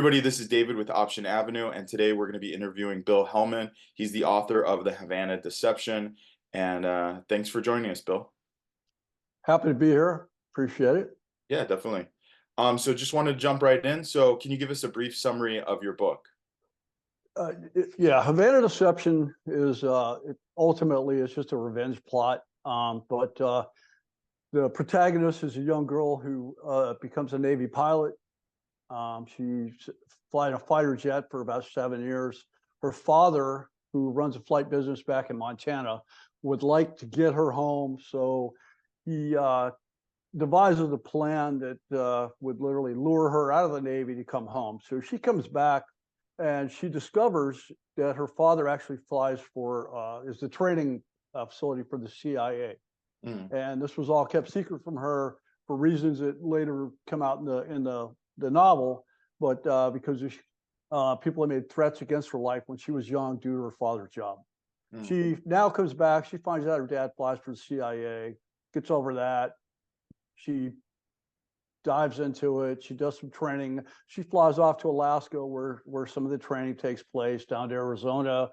Everybody, this is David with OptionAvenue, and today we're going to be interviewing Bill Hellman. He's the author of the Havana Deception, and thanks for joining us, Bill. Happy to be here. Appreciate it. Yeah, definitely. So just want to jump right in. So can you give us a brief summary of your book? Yeah, Havana Deception is ultimately it's just a revenge plot. But the protagonist is a young girl who becomes a Navy pilot. She's flying a fighter jet for about 7 years. Her father, who runs a flight business back in Montana, would like to get her home. So he devises a plan that would literally lure her out of the Navy to come home. So she comes back and she discovers that her father actually flies for, is the training facility for the CIA. And this was all kept secret from her for reasons that later come out in the novel, but because people had made threats against her life when she was young due to her father's job. She now comes back, she finds out her dad flies for the CIA, gets over that. She dives into it. She does some training. She flies off to Alaska where some of the training takes place, down to Arizona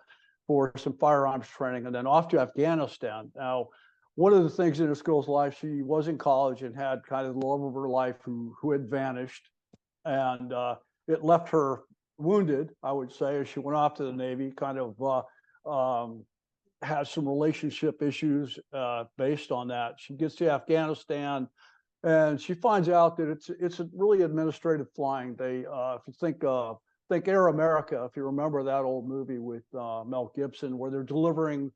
for some firearms training, and then off to Afghanistan. Now, one of the things in this girl's life, she was in college and had kind of the love of her life who had vanished. And it left her wounded, I would say, as she went off to the Navy, kind of has some relationship issues based on that. She gets to Afghanistan and she finds out that it's a really administrative flying. They, if you think Air America, if you remember that old movie with Mel Gibson, where they're delivering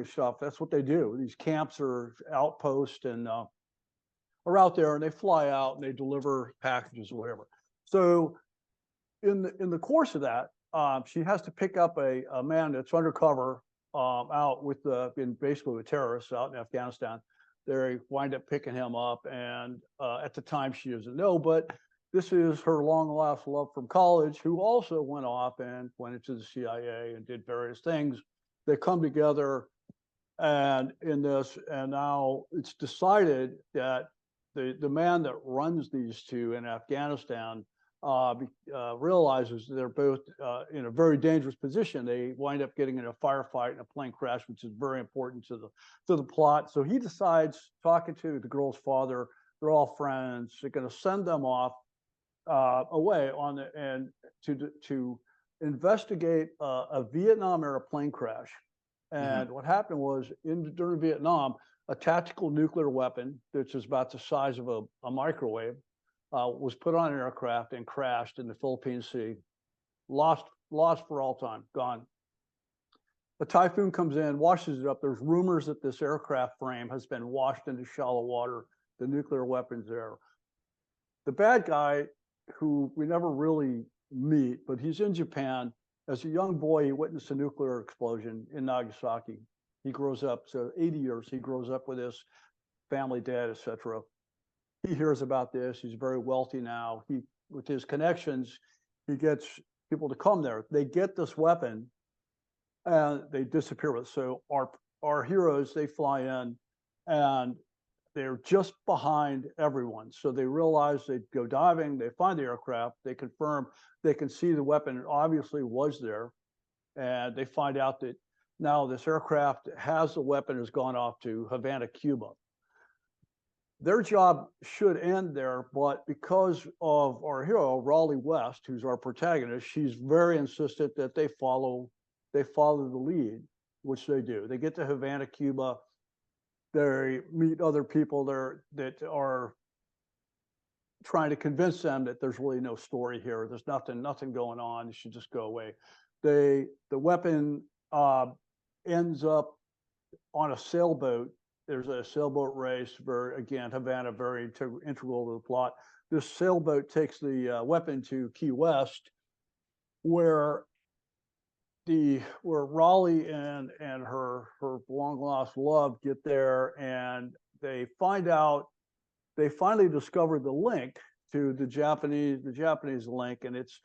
stuff. That's what they do. These camps are outposts and are out there, and they fly out and they deliver packages or whatever. So in the course of that, she has to pick up a man that's undercover out basically with terrorists out in Afghanistan. They wind up picking him up, and at the time she doesn't know, but this is her long lost love from college, who also went off and went into the CIA and did various things. They come together, and now it's decided that the man that runs these two in Afghanistan realizes they're both in a very dangerous position. They wind up getting in a firefight and a plane crash, which is very important to the plot. So he decides, talking to the girl's father, they're all friends, they're going to send them off away to investigate a Vietnam era plane crash. And what happened was during Vietnam, a tactical nuclear weapon, which is about the size of a microwave, was put on an aircraft and crashed in the Philippine Sea. Lost for all time, gone. A typhoon comes in, washes it up. There's rumors that this aircraft frame has been washed into shallow water. The nuclear weapon's there. The bad guy, who we never really meet, but he's in Japan. As a young boy, he witnessed a nuclear explosion in Nagasaki. He grows up, so 80 years, he grows up with his family, dad, etc. He hears about this. He's very wealthy now. With his connections, he gets people to come there. They get this weapon and they disappear with it. So our heroes, they fly in and they're just behind everyone. So they realize they go diving, they find the aircraft, they confirm, they can see the weapon obviously was there. And they find out that now this aircraft has the weapon, has gone off to Havana, Cuba. Their job should end there, but because of our hero, Rawley West, who's our protagonist, she's very insistent that they follow the lead, which they do. They get to Havana, Cuba. They meet other people there that are trying to convince them that there's really no story here. There's nothing going on. It should just go away. The weapon ends up on a sailboat. There's a sailboat race, again, Havana, very integral to the plot. This sailboat takes the weapon to Key West, where Raleigh and her long lost love get there, and they finally discover the link to the Japanese link, and it's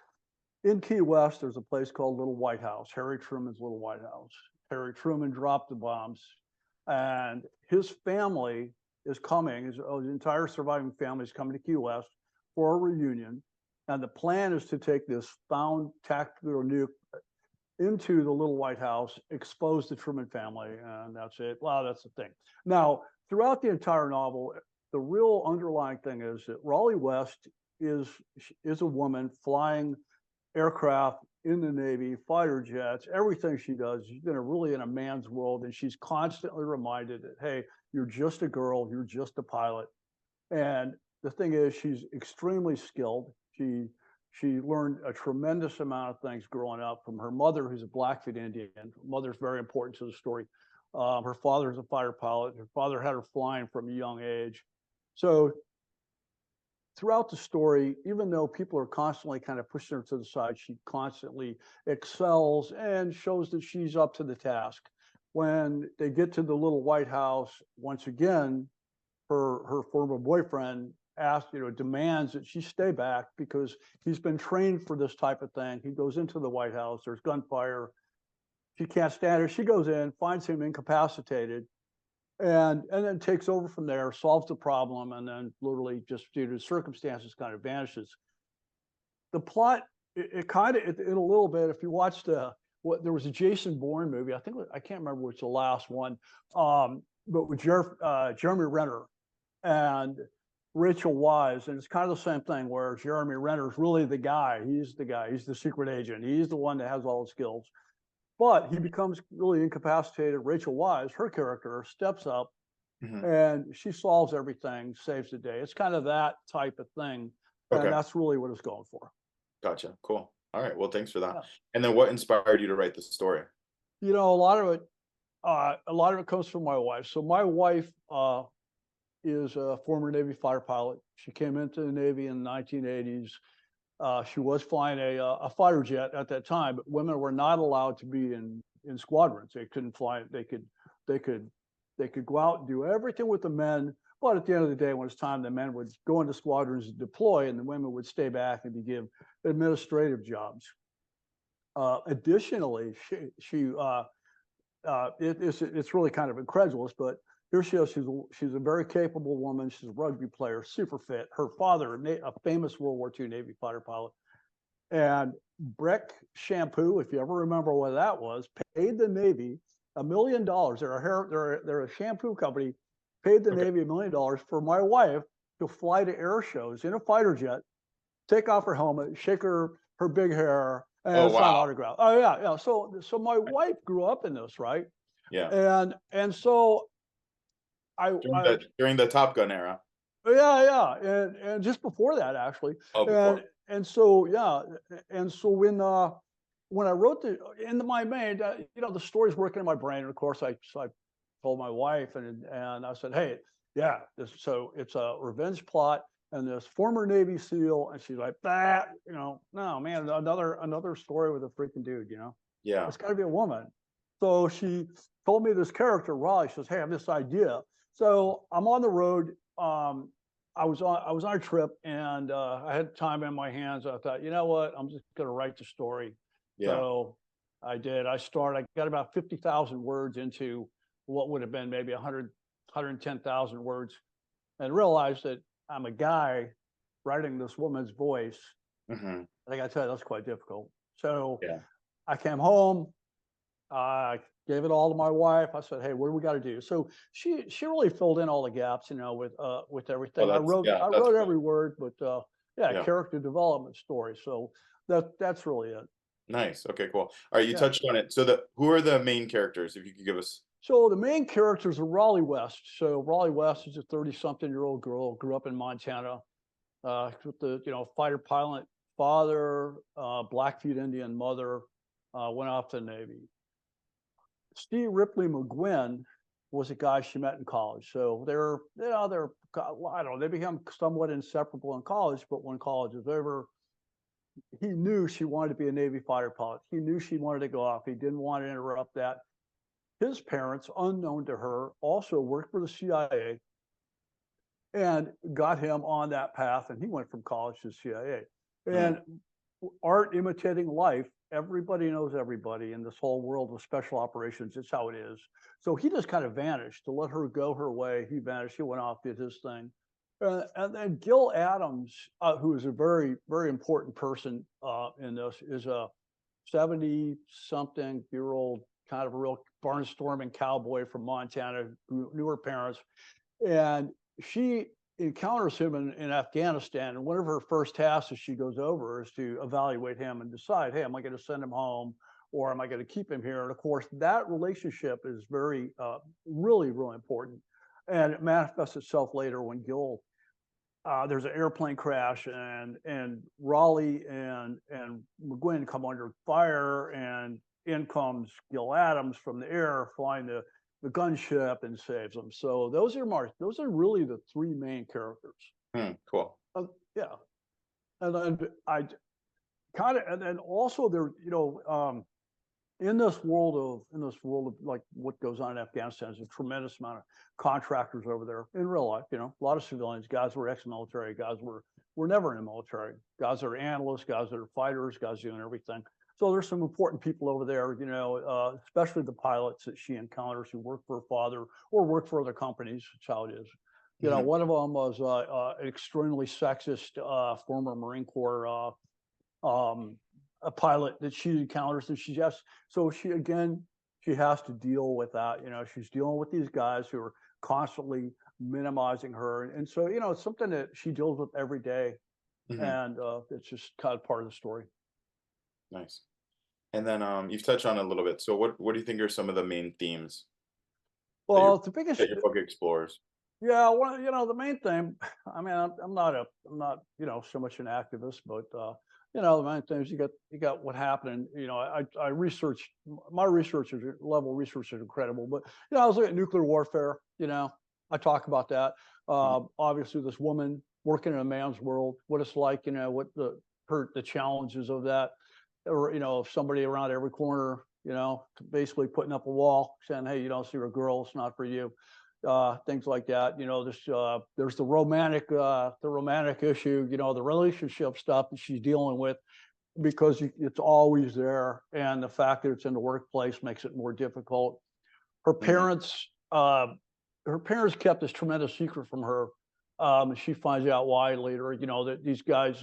in Key West. There's a place called Little White House, Harry Truman's Little White House. Harry Truman dropped the bombs, and his family is coming. His entire surviving family is coming to Key West for a reunion. And the plan is to take this found tactical nuke into the little White House, expose the Truman family, and that's it. Well, that's the thing. Now, throughout the entire novel, the real underlying thing is that Rawley West is a woman flying aircraft in the Navy, fighter jets, everything she does. She's been really in a man's world, and she's constantly reminded that, hey, you're just a girl, you're just a pilot. And the thing is, she's extremely skilled. She learned a tremendous amount of things growing up from her mother, who's a Blackfeet Indian. Her mother's very important to the story. Her father's a fighter pilot. Her father had her flying from a young age. So throughout the story, even though people are constantly kind of pushing her to the side, she constantly excels and shows that she's up to the task. When they get to the little White House, once again, her former boyfriend demands that she stay back because he's been trained for this type of thing. He goes into the White House, there's gunfire. She can't stand it. She goes in, finds him incapacitated, and then takes over from there, solves the problem, and then literally just due to circumstances kind of vanishes. The plot, it kind of, in a little bit, if you watched there was a Jason Bourne movie, I can't remember which the last one, but with Jeremy Renner and Rachel Wise, and it's kind of the same thing where Jeremy Renner is really the guy. He's the secret agent. He's the one that has all the skills. But he becomes really incapacitated. Rachel Wise, her character, steps up and she solves everything, saves the day. It's kind of that type of thing. Okay. And that's really what it's going for. Gotcha. Cool. All right. Well, thanks for that. Yeah. And then what inspired you to write this story? You know, a lot of it comes from my wife. So my wife is a former Navy fighter pilot. She came into the Navy in the 1980s. She was flying a fighter jet at that time, but women were not allowed to be in squadrons. They couldn't fly. They could go out and do everything with the men. But at the end of the day, when it's time, the men would go into squadrons and deploy, and the women would stay back and give administrative jobs. Additionally, it's really kind of incredulous, but here she is. She's a very capable woman. She's a rugby player, super fit. Her father, a famous World War II Navy fighter pilot, and Breck Shampoo, if you ever remember what that was, paid the Navy $1 million. They're a shampoo company. Paid the Navy $1 million for my wife to fly to air shows in a fighter jet, take off her helmet, shake her big hair, and sign autograph. Oh yeah. So my wife grew up in this, right? Yeah. And so during the Top Gun era. Yeah, and just before that actually. Oh, before. And so yeah, and so when I wrote in my mind, the story's working in my brain, and of course I told my wife, and I said, hey, yeah, so it's a revenge plot, and this former Navy SEAL, and she's like, no, man, another story with a freaking dude, Yeah, it's got to be a woman. So she told me this character, Rawley. She says, hey, I have this idea. So I'm on the road. I was on a trip, and I had time in my hands. I thought, you know what, I'm just going to write the story. Yeah. So I did. I got about 50,000 words into what would have been maybe 110,000 words, and realized that I'm a guy writing this woman's voice. I think I tell you, that's quite difficult. So yeah. I came home, gave it all to my wife. I said, hey, what do we got to do? So she really filled in all the gaps, with everything. I wrote every word, but character development story. So that's really it. Nice. Okay, cool. All right, you touched on it. So who are the main characters, if you could give us? So the main characters are Rawley West. So Rawley West is a 30-something-year-old girl, grew up in Montana, with the fighter pilot father, Blackfeet Indian mother, went off to the Navy. Steve Ripley McGuinn was a guy she met in college. So they become somewhat inseparable in college, but when college is over, he knew she wanted to be a Navy fighter pilot. He knew she wanted to go off. He didn't want to interrupt that. His parents, unknown to her, also worked for the CIA and got him on that path. And he went from college to CIA. And art imitating life, everybody knows everybody in this whole world of special operations. It's how it is. So he just kind of vanished to let her go her way. He vanished. He went off, did his thing. And then Gil Adams, who is a very, very important person in this, is a 70-something-year-old kind of a real barnstorming cowboy from Montana who knew her parents. And she encounters him in Afghanistan. And one of her first tasks as she goes over is to evaluate him and decide, hey, am I going to send him home or am I going to keep him here? And of course, that relationship is very, really, really important. And it manifests itself later when Gil there's an airplane crash and Raleigh and McGuinn come under fire, and in comes Gil Adams from the air, flying the gunship and saves them. So those are really the three main characters. Cool. Yeah, and then I kind of, and then also there, in this world of like what goes on in Afghanistan, there's a tremendous amount of contractors over there in real life, a lot of civilians, guys who are ex-military, guys were never in the military, guys that are analysts, guys that are fighters, guys doing everything. So there's some important people over there, especially the pilots that she encounters who work for her father or work for other companies. That's how it is. One of them was an extremely sexist former Marine Corps a pilot that she encounters, and she has to deal with that. She's dealing with these guys who are constantly minimizing her, and so it's something that she deals with every day, and it's just kind of part of the story. Nice. And then you've touched on it a little bit. So what do you think are some of the main themes Well, the biggest that your book explores? Yeah, well, the main thing. I mean, I'm not so much an activist, but the main thing is you got what happened. I researched, my level of research is incredible, but I was looking at nuclear warfare. I talk about that. Obviously, this woman working in a man's world, what it's like. What the challenges of that, or if somebody around every corner, basically putting up a wall saying, hey, you don't see a girl, it's not for you. Things like that. There's the romantic issue, the relationship stuff that she's dealing with, because it's always there, and the fact that it's in the workplace makes it more difficult. Her parents kept this tremendous secret from her, and she finds out why later. That these guys,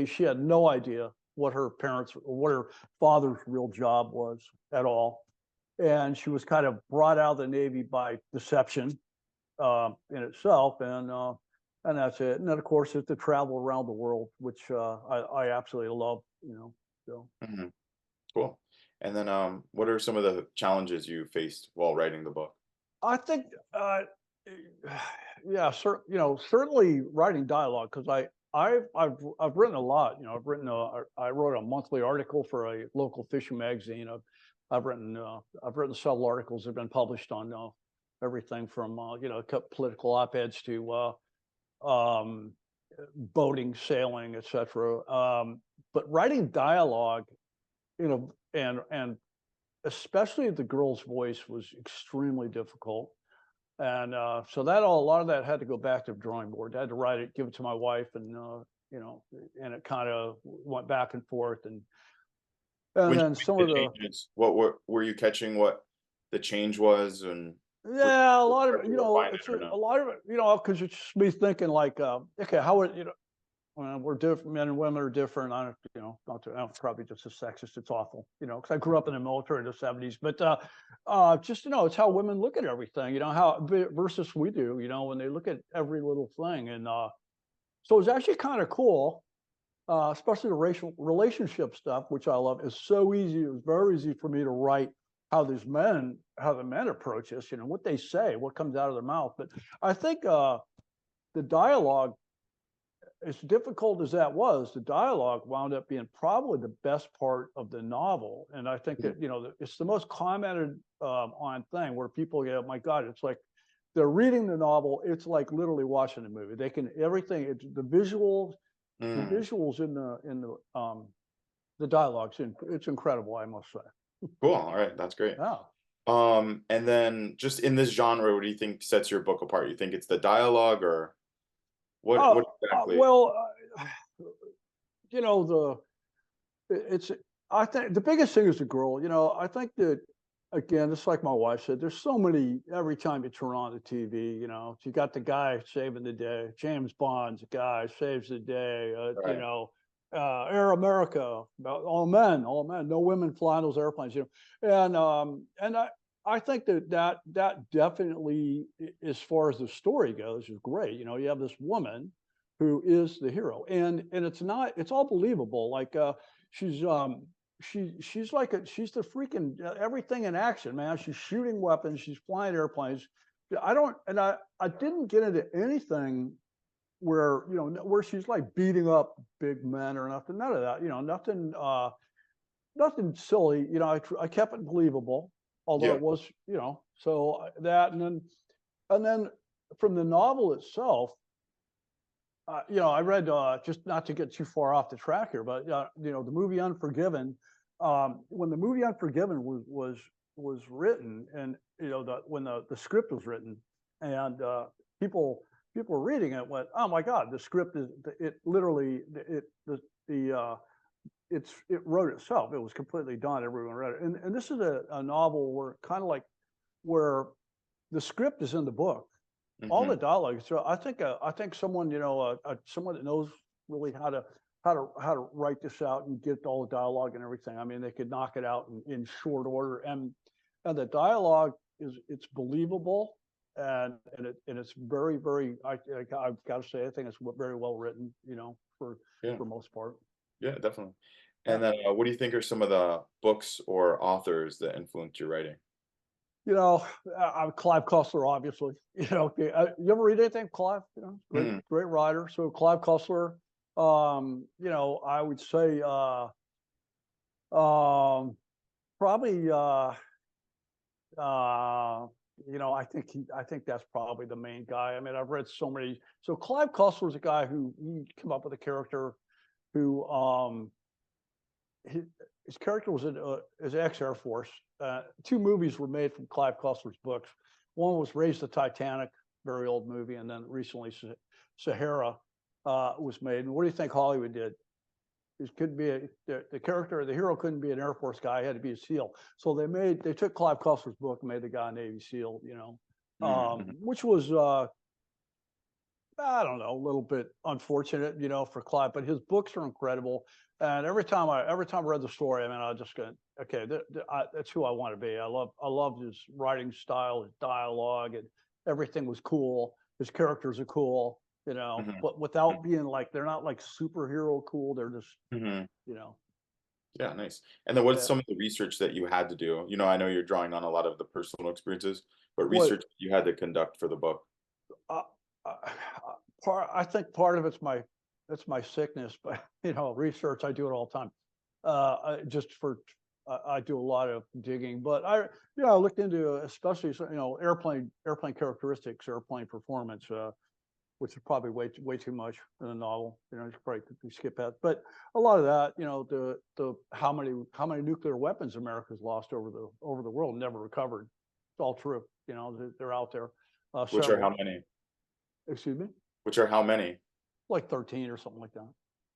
she had no idea what her father's real job was at all. And she was kind of brought out of the Navy by deception in itself, and that's it. And then, of course, it's the travel around the world, which I absolutely love. So. Cool. And then, what are some of the challenges you faced while writing the book? I think, certainly writing dialogue, because I've written a lot. I wrote a monthly article for a local fishing magazine. I've written several articles that have been published on everything from political op-eds to boating, sailing, etc. But writing dialogue, and especially the girl's voice, was extremely difficult. And so a lot of that had to go back to the drawing board. I had to write it, give it to my wife, and and it kind of went back and forth. And then some of the changes, what were you catching what the change was? And yeah, a lot of it, it's a lot of it, because it's just me thinking like, okay, how would we're different, men and women are different. I don't probably just a sexist. It's awful, because I grew up in the military in the 70s. But just it's how women look at everything, how versus we do, when they look at every little thing. And so it's actually kind of cool, especially the racial relationship stuff, which I love. Is so easy. It was very easy for me to write how the men approach this, what they say, what comes out of their mouth. But I think the dialogue, as difficult as that was, the dialogue wound up being probably the best part of the novel. And I think that, it's the most commented on thing, where people go, my God, it's like they're reading the novel. It's like literally watching a movie. They can, everything, it's the visuals, the visuals in the dialogues. It's incredible, I must say. Cool. All right. That's great. Yeah. And then just in this genre, what do you think sets your book apart? You think it's the dialogue, or what exactly? Well, I think the biggest thing is the girl. I think that again, it's like my wife said, there's so many, every time you turn on the TV, you got the guy saving the day. James Bond's guy saves the day, Right. Air America, all men, no women flying those airplanes, and I think that definitely, as far as the story goes, is great. You have this woman who is the hero, and it's all believable. Like she's like she's the freaking everything in action, man. She's shooting weapons, she's flying airplanes. I didn't get into anything where where she's like beating up big men or nothing, none of that, nothing silly. I kept it believable, although Yeah. it was, so that, and then from the novel itself, I read, just not to get too far off the track here, but the movie Unforgiven. When the movie Unforgiven was written, and when the script was written, and people were reading it, went, "Oh my God, the script is it literally it wrote itself. It was completely done. Everyone read it." And this is a novel where kind of like where the script is in the book, all Hmm. the dialogue. So I think someone, someone that knows really how to write this out and get all the dialogue and everything. I mean, they could knock it out in short order, and the dialogue it's believable, and it's very, very. I've got to say, I think it's very well written. Yeah. For most part. Yeah, definitely. Yeah. And then, what do you think are some of the books or authors that influenced your writing? Clive Cussler, obviously. Okay, you ever read anything, Clive? Great, Mm, great writer. So Clive Cussler. I would say um, probably. I think that's probably the main guy. I mean, I've read so many. So Clive Cussler is a guy who he came up with a character who his, his character was his ex-Air Force. Two movies were made from Clive Cussler's books. One was Raise the Titanic, very old movie, and then recently Sahara was made. And what do you think Hollywood did? It could be the character, the hero couldn't be an Air Force guy; he had to be a SEAL. So they took Clive Cussler's book and made the guy a Navy SEAL. mm, mhm. Which was I don't know, a little bit unfortunate, for Clive, but his books are incredible. And every time I read the story, I mean, I just go, okay, that's who I want to be. I love his writing style, his dialogue, and everything was cool. His characters are cool, Mhm, but without being like they're not like superhero cool. They're just, mhm. you know, Yeah, nice. And then what's yeah. some of the research that you had to do? I know you're drawing on a lot of the personal experiences, but research What you had to conduct for the book. uh, uh, I think part of it's my sickness, but research I do it all the time. Just for I do a lot of digging, but I looked into especially airplane characteristics, airplane performance, which is probably way too much in a novel. You should probably skip that. But a lot of that, the how many nuclear weapons America's lost over the world, never recovered. It's all true. They're out there. Which are how Several. many? Excuse me. Which are how many? Like 13 or something like that.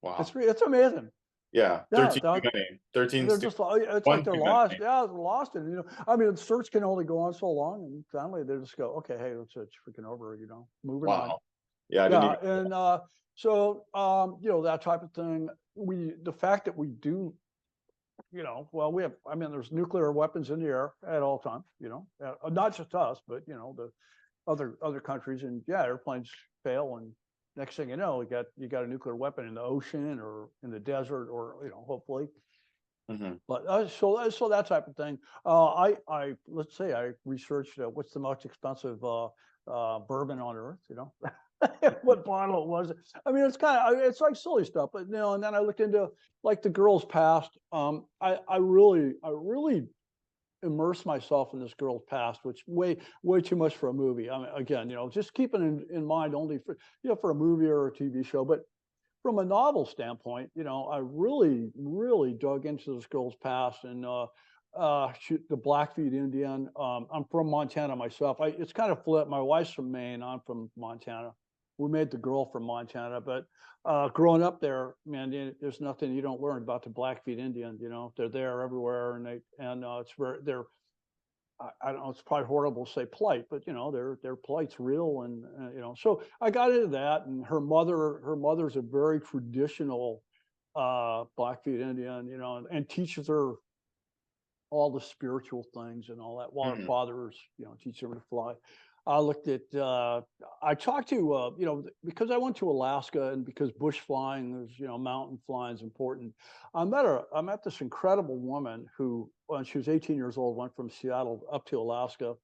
Wow. It's amazing. Yeah, Yeah, 13 too many. 13's they're too just it's like one they're too lost. many. Yeah, they're lost, and I mean, the search can only go on so long, and finally they just go, okay, hey, it's freaking over. Moving on. Wow. Yeah, I didn't Yeah, even and so that type of thing. The fact that we do, well, we have. I mean, there's nuclear weapons in the air at all times. Not just us, but the other countries, and yeah, airplanes fail, and next thing you know, you got a nuclear weapon in the ocean or in the desert, or hopefully. Mhm. But so that type of thing. I let's say I researched what's the most expensive bourbon on earth. What bottle it was. I mean, it's like silly stuff, but and then I looked into like the girl's past. I really immerse myself in this girl's past, which way too much for a movie. I mean, again, just keeping in mind only for a movie or a TV show, but from a novel standpoint, I really, really dug into this girl's past, and the Blackfeet Indian. I'm from Montana myself. It's kind of flipped. My wife's from Maine. I'm from Montana. We made the girl from Montana, but growing up there, man, there's nothing you don't learn about the Blackfeet Indians. They're there everywhere, and it's very they're I don't know, it's probably horrible to say plight, but their plight's real, and so I got into that. And her mother's a very traditional Blackfeet Indian, and teaches her all the spiritual things and all that, while her Mhm. father's, teaching her to fly. I talked to, because I went to Alaska, and because bush flying is, mountain flying is important. I met this incredible woman who, when she was 18 years old, went from Seattle up to Alaska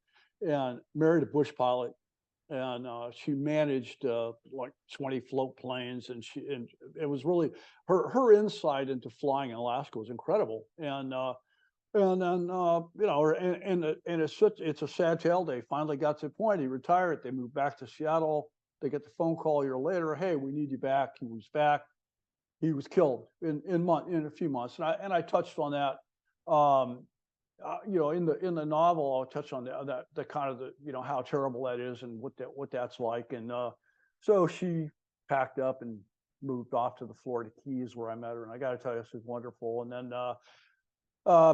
and married a bush pilot. And she managed like 20 float planes, and it was really her insight into flying in Alaska was incredible. And then, it's a sad tale. They finally got to the point. He retired. They moved back to Seattle. They get the phone call a year later. Hey, we need you back. He was back. He was killed in a few months. And I touched on that. In the novel, I'll touch on the kind of how terrible that is, and what that's like. And so she packed up and moved off to the Florida Keys, where I met her. And I got to tell you, this is wonderful. And then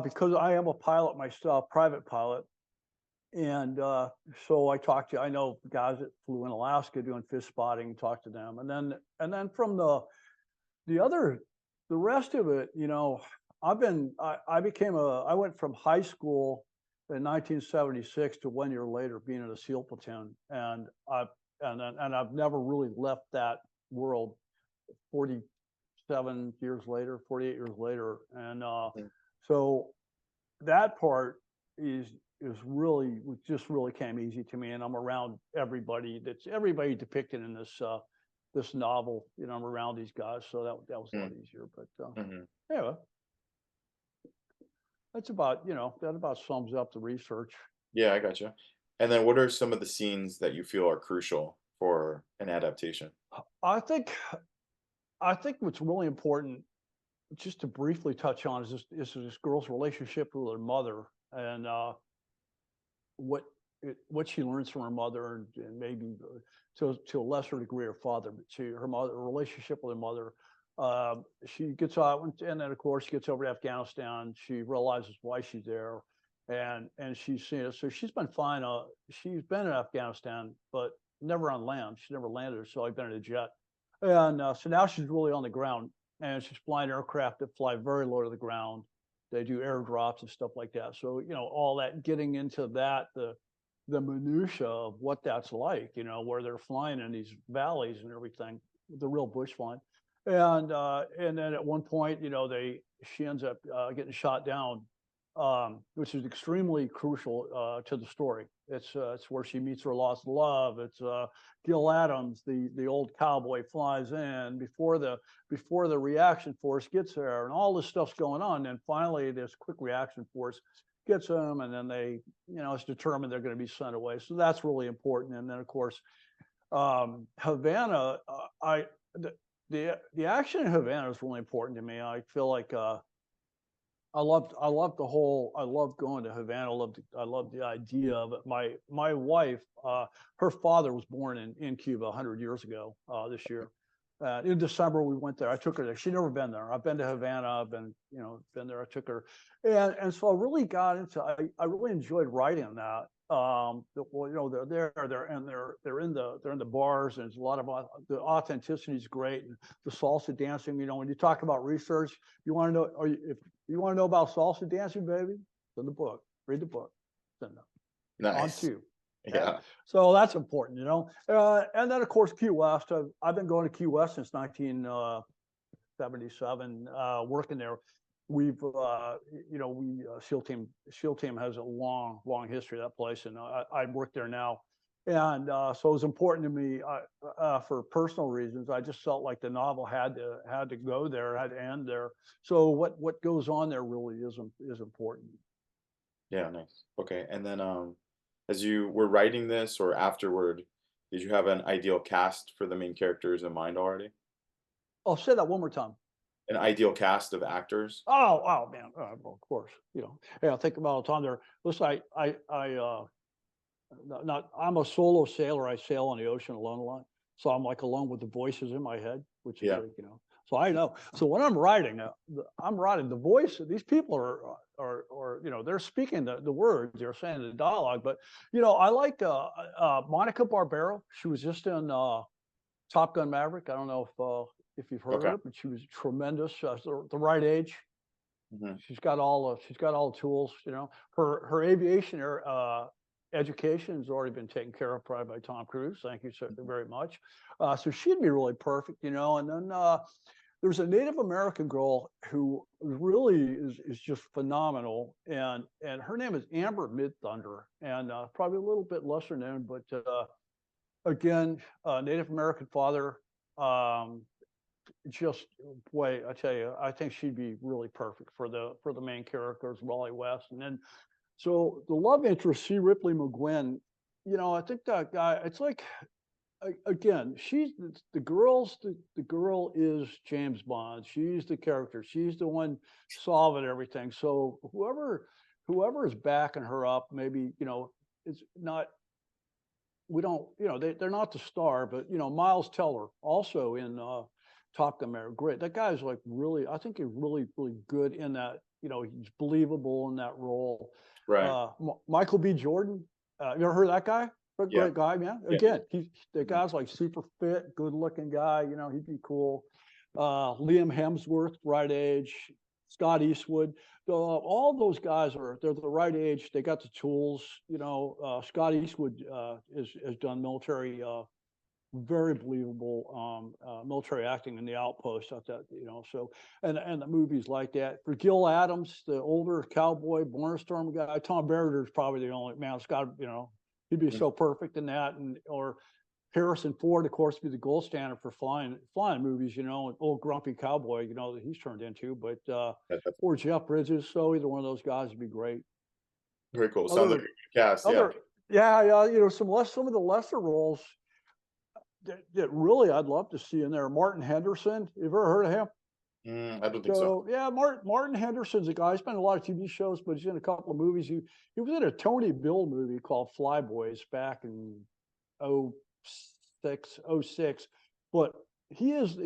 because I am a pilot myself, private pilot. And so I know guys that flew in Alaska doing fish spotting, talked to them. And then from the rest of it, I went from high school in 1976 to 1 year later being in a SEAL platoon. And I've never really left that world 47 years later, 48 years later. And Mm. so that part really just really came easy to me. And I'm around everybody depicted in this novel. I'm around these guys, so that was a lot Mm. easier. But Mhm. anyway, that about sums up the research. Yeah, I gotcha. And then what are some of the scenes that you feel are crucial for an adaptation? I think I think what's really important, just to briefly touch on, is this girl's relationship with her mother, and what what she learns from her mother, and maybe to a lesser degree her father, but her relationship with her mother. She gets out, and then of course she gets over to Afghanistan. She realizes why she's there, and she's seen it. So she's been fine. She's been in Afghanistan, but never on land. She never landed, so I've been in a jet, and so now she's really on the ground, and she's flying aircraft that fly very low to the ground. They do airdrops and stuff like that. So all that, getting into that, the minutia of what that's like, where they're flying in these valleys and everything, the real bush flying. And then at one point, she ends up getting shot down, which is extremely crucial to the story. It's where she meets her lost love. It's Gil Adams, the old cowboy, flies in before the reaction force gets there, and all this stuff's going on. And finally, this quick reaction force gets them, and then it's determined they're going to be sent away. So that's really important. And then, of course, Havana, the action in Havana is really important to me. I feel like I loved going to Havana. I loved the idea of it. My wife, her father was born in Cuba 100 years ago this year. In December we went there. I took her there. She'd never been there. I've been to Havana. I've been there. I took her, and so I really got into. I really enjoyed writing that. They're in the bars, and there's a lot of the authenticity is great, and the salsa dancing. When you talk about research, you want to know, if you want to know about salsa dancing, baby, it's in the book. Read the book. It's in there. On Nice. cue. Okay? Yeah. So that's important. And then of course Key West. I've been going to Key West since 1977, working there. We've SEAL team has a long history of that place, and I work there now. And so it was important to me for personal reasons. I just felt like the novel had to go there, had to end there. So what goes on there really is important. Yeah, nice. Okay. And then as you were writing this or afterward, did you have an ideal cast for the main characters in mind already? I'll say that one more time. An ideal cast of actors? Oh man, well, of course, yeah. I think about all the time there. Listen, I'm a solo sailor. I sail on the ocean alone a lot, so I'm like alone with the voices in my head, which is Yeah. like, So I know. So when I'm writing, the voice. These people are they're speaking the words, they're saying the dialogue. But I like Monica Barbero. She was just in Top Gun Maverick. I don't know if you've heard of Okay. her, but she was tremendous. The right age. Mhm. She's got all the tools. Her aviation education has already been taken care of probably by Tom Cruise. Thank you so very much. So she'd be really perfect. And then there's a Native American girl who really is just phenomenal, and her name is Amber Midthunder, and probably a little bit lesser known, but again, Native American father. Just boy, I tell you, I think she'd be really perfect for the main characters, Rawley West, and then so the love interest, C. Ripley McGuinn. I think that guy. It's like again, she's the girl is James Bond. She's the character. She's the one solving everything. So whoever is backing her up, maybe it's not. We don't, they're not the star, but Miles Teller also in Top Gun Maverick. Great. That guy's like really, I think he's really, really good in that. He's believable in that role. Right. Michael B. Jordan. You ever heard of that guy? A Yeah. great guy, man. Yeah. Again, the guy's like super fit, good looking guy. He'd be cool. Liam Hemsworth, right age. Scott Eastwood. All those guys they're the right age. They got the tools. Scott Eastwood has done military, very believable military acting in The Outpost. I thought, so and the movies like that. For Gil Adams, the older cowboy, Barnstorm guy, Tom Bereder's probably the only man. Scott, he'd be so perfect in that, or Harrison Ford, of course, be the gold standard for flying movies, and old grumpy cowboy, that he's turned into. But or Jeff Bridges, so either one of those guys would be great. Very cool. Sounds like a good cast. Yeah. Yeah. Some of the lesser roles that really I'd love to see in there. Martin Henderson, you ever heard of him? I don't think so. Yeah, Martin Henderson's a guy. He's been in a lot of TV shows, but he's in a couple of movies. He was in a Tony Bill movie called Flyboys back in 06, but he has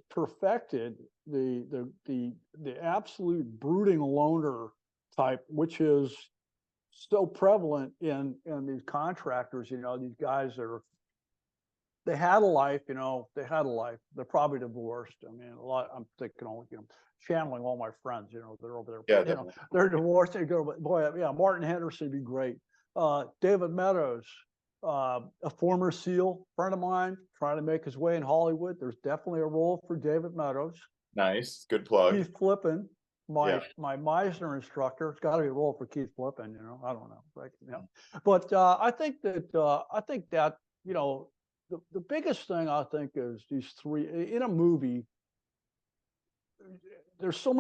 perfected the absolute brooding loner type, which is so prevalent in these contractors. These guys they had a life. They're probably divorced. I mean, a lot. I'm thinking, channeling all my friends. They're over there. Yeah, definitely. They're divorced. They go, boy, yeah. Martin Henderson would be great. David Meadows, a former SEAL friend of mine, trying to make his way in Hollywood. There's definitely a role for David Meadows. Nice, good plug. Keith Flippin, my Meisner instructor. It's got to be a role for Keith Flippin. I don't know, right? But I think that the biggest thing I think is these three in a movie. There's so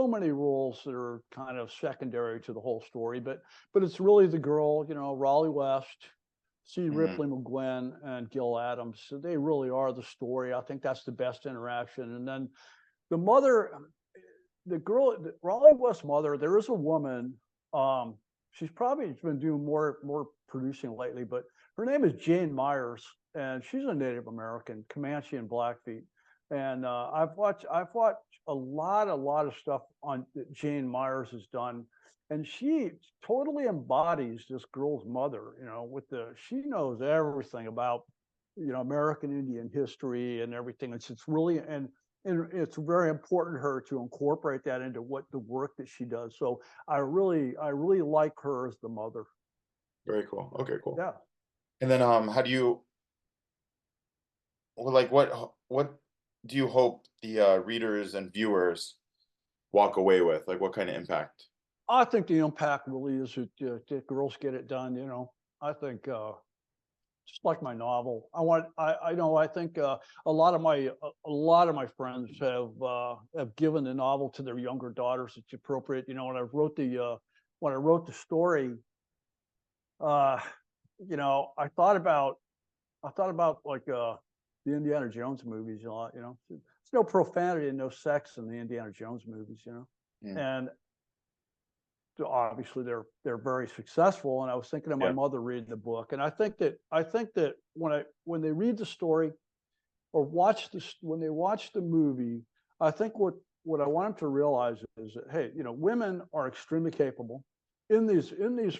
many roles that are kind of secondary to the whole story, but it's really the girl, Rawley West, C. Ripley McGuinn, and Gil Adams. So they really are the story. I think that's the best interaction. And then the mother, the girl, Rawley West's mother. There is a woman. She's probably been doing more producing lately, but her name is Jane Myers, and she's a Native American, Comanche and Blackfeet. And I've watched a lot of stuff on that Jane Myers has done, and she totally embodies this girl's mother. She knows everything about American Indian history and everything. It's really and it's very important to her to incorporate that into what the work that she does. So I really like her as the mother. Very cool. Okay, cool. Yeah. And then how do you what do you hope the readers and viewers walk away with? Like, what kind of impact? I think the impact really is that girls get it done. I think just like my novel, I think a lot of my friends have given the novel to their younger daughters. It's appropriate. When I wrote the story, I thought about like the Indiana Jones movies a lot. There's no profanity and no sex in the Indiana Jones movies. And obviously they're very successful. And I was thinking of my mother reading the book, and I think that when they read the story, or watch this, when they watch the movie, I think what I want them to realize is that, hey, women are extremely capable in these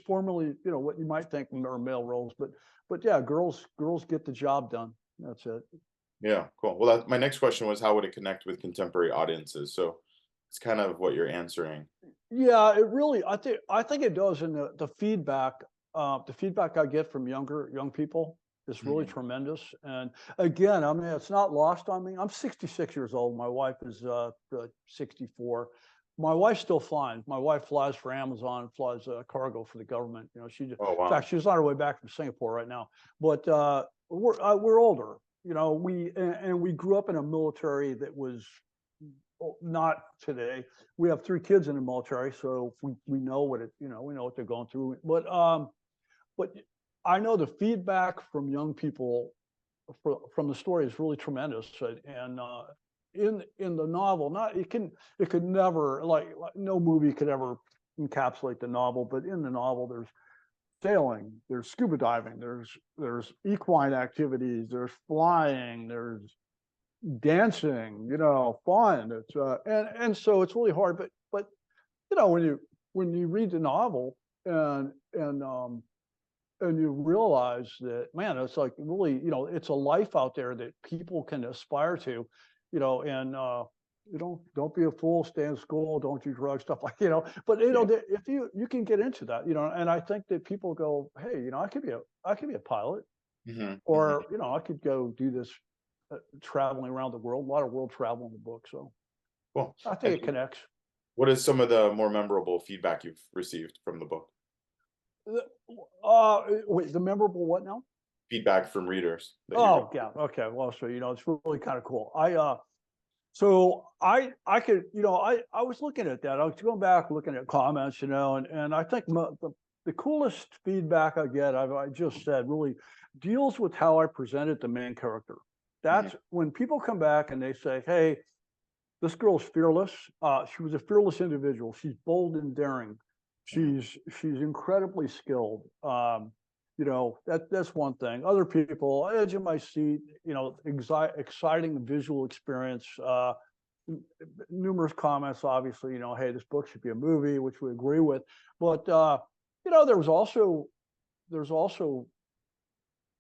formerly, what you might think are male roles, but yeah, girls get the job done. That's it. Yeah, cool. Well, my next question was how would it connect with contemporary audiences? So it's kind of what you're answering. Yeah, it really, I think it does. And the feedback I get from young people is really Mhm. tremendous. And again, I mean, it's not lost on me. I'm 66 years old. My wife is 64. My wife's still flying. My wife flies for Amazon, flies cargo for the government. In Oh, fact, wow. she's on her way back from Singapore right now. But we're older. And we grew up in a military that was not today. We have 3 kids in the military, so we know we know what they're going through. But I know the feedback from young people from the story is really tremendous. And in the novel, not it could never, like no movie could ever encapsulate the novel, but in the novel there's sailing, there's scuba diving, there's equine activities, there's flying, there's dancing, fun. It's and so it's really hard, but when you read the novel and you realize that, man, it's like really, it's a life out there that people can aspire to, and don't be a fool, stay in school, don't do drugs, stuff like, but Yeah. if you can get into that, and I think that people go, hey, I could be a pilot, Hmm. Hmm. or I could go do this traveling around the world, a lot of world travel in the book. So Cool. I think And it connects. what is some of the more memorable feedback you've received from the book? Wait, the memorable what now? Feedback from readers that you Oh, yeah. Okay. Well, so it's really kind of cool. So I could, I was looking at that. I was going back looking at comments, and I think the coolest feedback I get, I just said, really deals with how I presented the main character. read? That's when people come back and they say, hey, this girl's fearless. She was a fearless individual. She's bold and daring. Hmm. She's incredibly skilled. That's one thing. Other people, edge of my seat, exciting visual experience. Numerous comments, obviously, hey, this book should be a movie, which we agree with. But there's also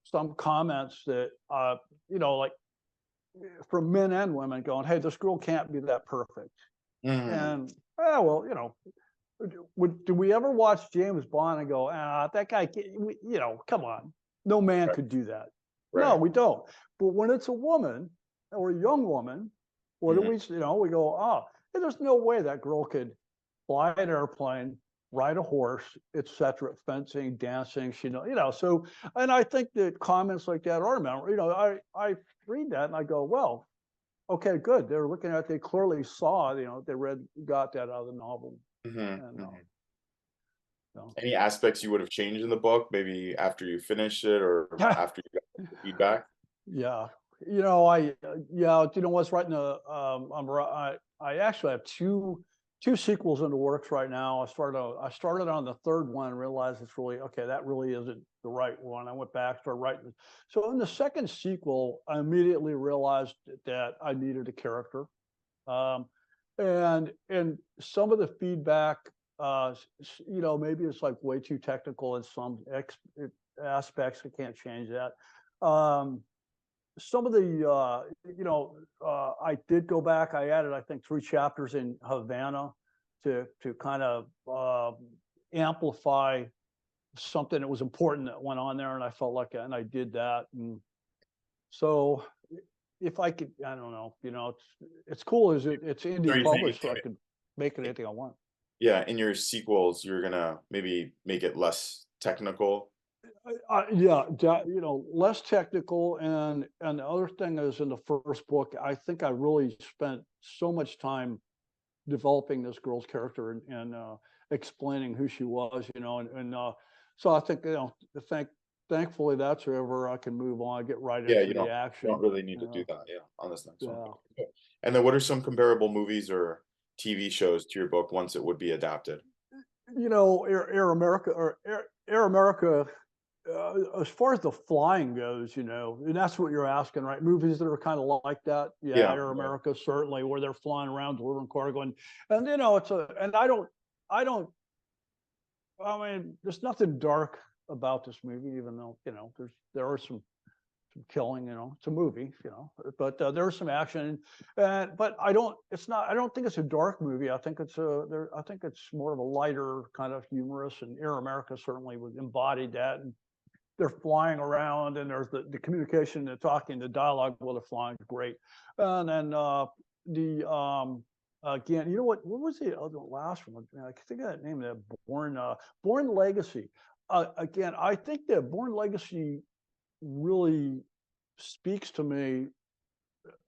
some comments that like from men and women going, hey, this girl can't be that perfect. Hmm. And well, do we ever watch James Bond and go, that guy, come on, no man Right. could do that. No, Right. we don't. But when it's a woman or a young woman, what do Hmm. we go, there's no way that girl could fly an airplane, ride a horse, etc., fencing, dancing, so, and I think that comments like that are, I read that and I go, well, okay, good. They clearly saw, got that out of the novel. Hmm. And Hmm. so, Any aspects you would have changed in the book, maybe after you finished it or yeah, after you got the feedback? yeah. Yeah, what's right in the, I actually have two sequels in the works right now. I started on the third one and realized it's really, okay, that really isn't the right one. I went back, started writing. So in the second sequel, I immediately realized that I needed a character. Um, and some of the feedback, maybe it's like way too technical in some aspects. I can't change that. Some of the, I did go back. I added, I think, 3 chapters in Havana to kind of amplify something that was important that went on there, and I felt like, and I did that. And so if I could, I don't know, it's cool. It's So indie you think published, so I could make it anything I want. yeah, in your sequels, you're gonna maybe make it less technical. Yeah, less technical, and the other thing is, in the first book, I think I really spent so much time developing this girl's character and explaining who she was, and so I think, thankfully that's over. I can move on, get right Yeah, into the you don't action. really need to do Uh, that, yeah, on this next one. yeah. Okay, cool. And then what are some comparable movies or TV shows to your book once it would be adapted? Air America As far as the flying goes, and that's what you're asking, right? Movies that are kind of like that, yeah, Yeah, Air yeah. America certainly, where they're flying around delivering cargo, and and I don't, I mean, there's nothing dark about this movie, even though there are some killing, it's a movie, but there's some action, but I don't think it's a dark movie. I think I think it's more of a lighter kind of humorous, and Air America certainly was embodied that. And they're flying around, and there's the communication, the talking, the dialogue while they're flying is great. And then the again, what was the other last one? I think of that name, that Born Legacy. Again, I think that Born Legacy really speaks to me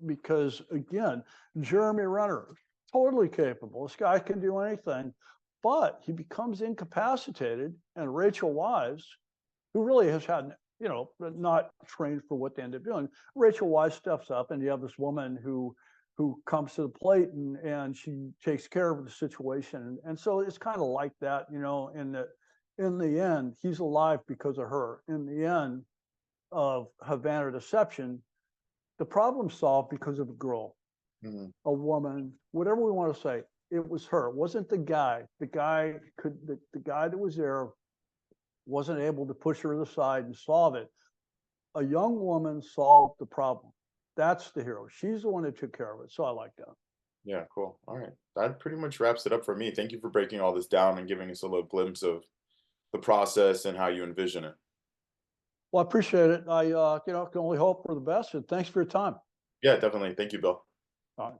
because, again, Jeremy Renner, totally capable. This guy can do anything, but he becomes incapacitated, and Rachel Wise, who really has had, not trained for what they end up doing. Rachel Wise steps up, and you have this woman who comes to the plate, and she takes care of the situation. And so it's kind of like that, in the end, he's alive because of her. In the end of Havana Deception, the problem solved because of a girl, Mhm. a woman, whatever we want to say. It was her. It wasn't the guy. The guy that was there wasn't able to push her to the side and solve it. A young woman solved the problem. That's the hero. She's the one that took care of it. So I like that. Yeah, cool. All right. That pretty much wraps it up for me. Thank you for breaking all this down and giving us a little glimpse of the process and how you envision it. Well, I appreciate it. I can only hope for the best. And thanks for your time. Yeah, definitely. Thank you, Bill. All right.